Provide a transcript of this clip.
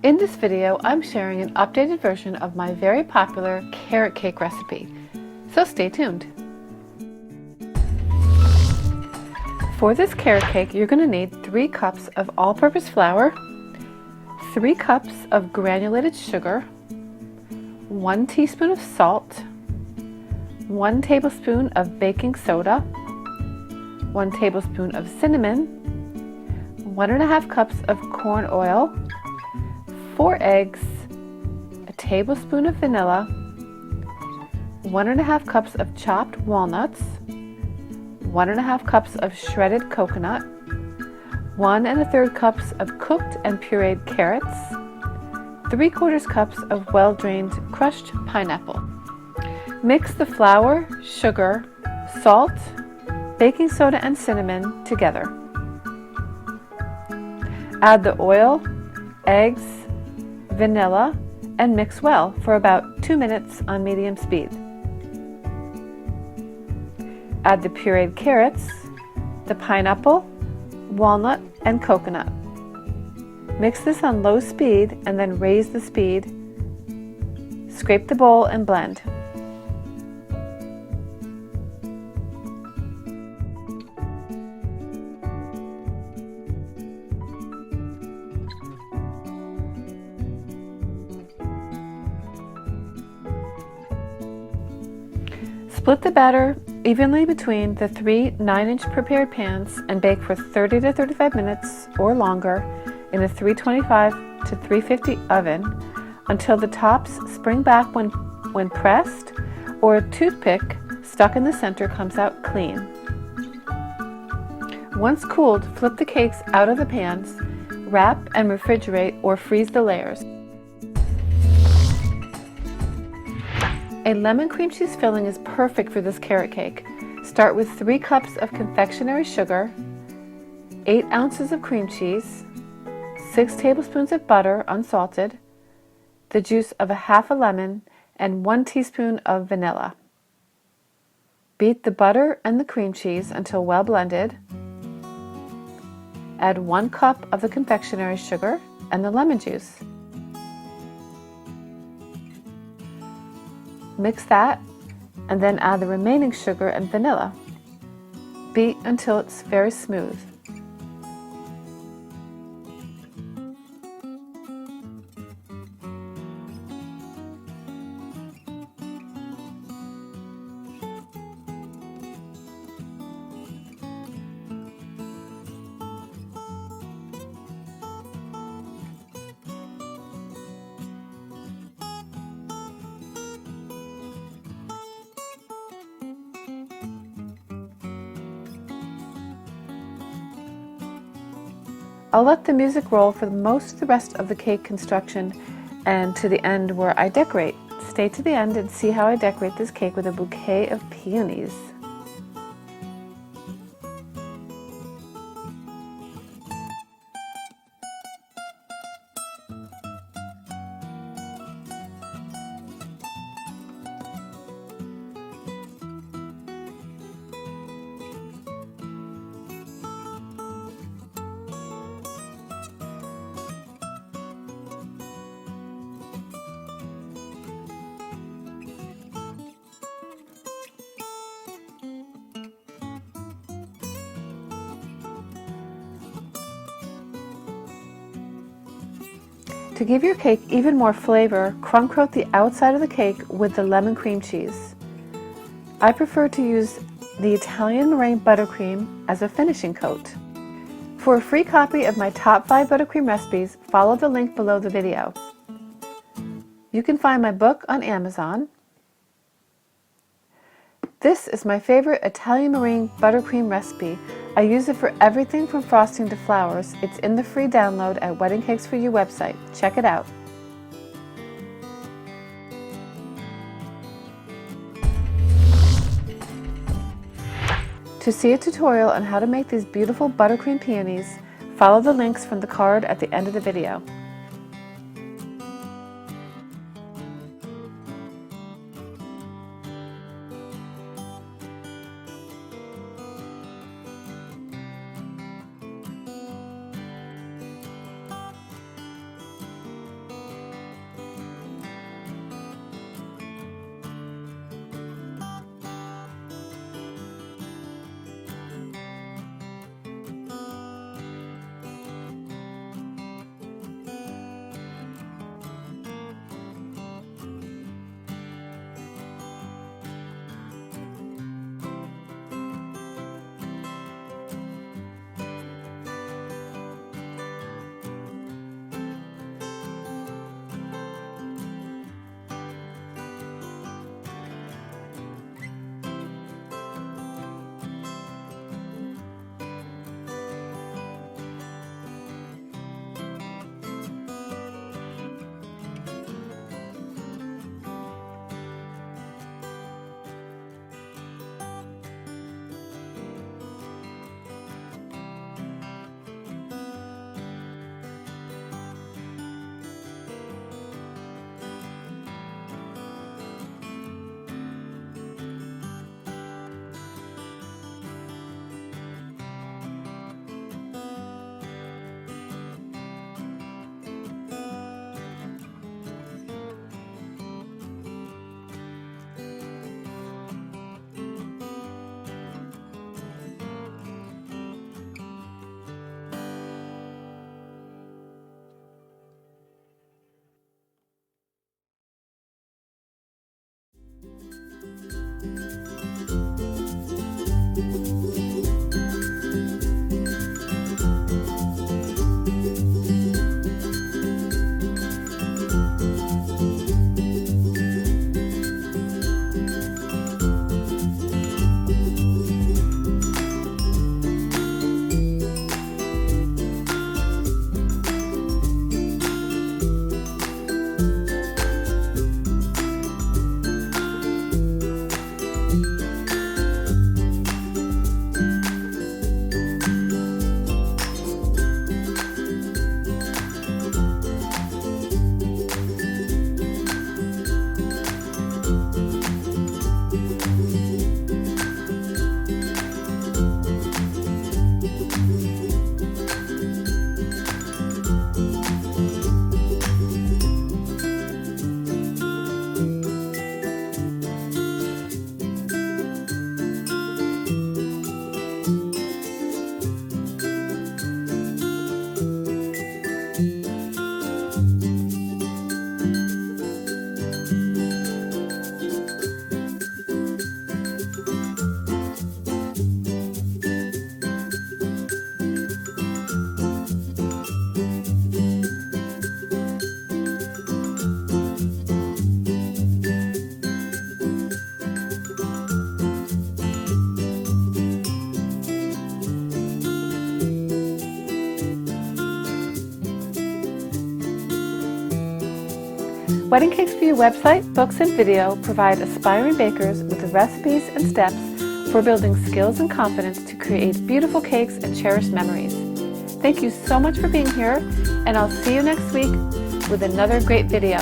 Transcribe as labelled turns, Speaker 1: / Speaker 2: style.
Speaker 1: In this video, I'm sharing an updated version of my very popular carrot cake recipe, so stay tuned. For this carrot cake, you're going to need 3 cups of all-purpose flour, 3 cups of granulated sugar, 1 teaspoon of salt, 1 tablespoon of baking soda, 1 tablespoon of cinnamon, 1½ cups of corn oil, 4 eggs, a tablespoon of vanilla, 1½ cups of chopped walnuts, 1½ cups of shredded coconut, 1 1/3 cups of cooked and pureed carrots, 3/4 cups of well-drained crushed pineapple. Mix the flour, sugar, salt, baking soda, and cinnamon together. Add the oil, eggs, vanilla, and mix well for about 2 minutes on medium speed. Add the pureed carrots, the pineapple, walnut, and coconut. Mix this on low speed and then raise the speed. Scrape the bowl and blend. Split the batter evenly between the 3 9-inch prepared pans and bake for 30 to 35 minutes or longer in a 325 to 350 oven until the tops spring back when pressed, or a toothpick stuck in the center comes out clean. Once cooled, flip the cakes out of the pans, wrap and refrigerate or freeze the layers. A lemon cream cheese filling is perfect for this carrot cake. Start with 3 cups of confectionery sugar, 8 ounces of cream cheese, 6 tablespoons of butter unsalted, the juice of ½ lemon, and 1 teaspoon of vanilla. Beat the butter and the cream cheese until well blended. Add 1 cup of the confectionery sugar and the lemon juice. Mix that and then add the remaining sugar and vanilla. Beat until it's very smooth. I'll let the music roll for most of the rest of the cake construction and to the end where I decorate. Stay to the end and see how I decorate this cake with a bouquet of peonies. To give your cake even more flavor, crumb coat the outside of the cake with the lemon cream cheese. I prefer to use the Italian meringue buttercream as a finishing coat. For a free copy of my top 5 buttercream recipes, follow the link below the video. You can find my book on Amazon. This is my favorite Italian meringue buttercream recipe. I use it for everything from frosting to flowers. It's in the free download at Wedding Cakes For You website. Check it out. To see a tutorial on how to make these beautiful buttercream peonies, follow the links from the card at the end of the video. Wedding Cakes for You website, books, and video provide aspiring bakers with recipes and steps for building skills and confidence to create beautiful cakes and cherished memories. Thank you so much for being here, and I'll see you next week with another great video.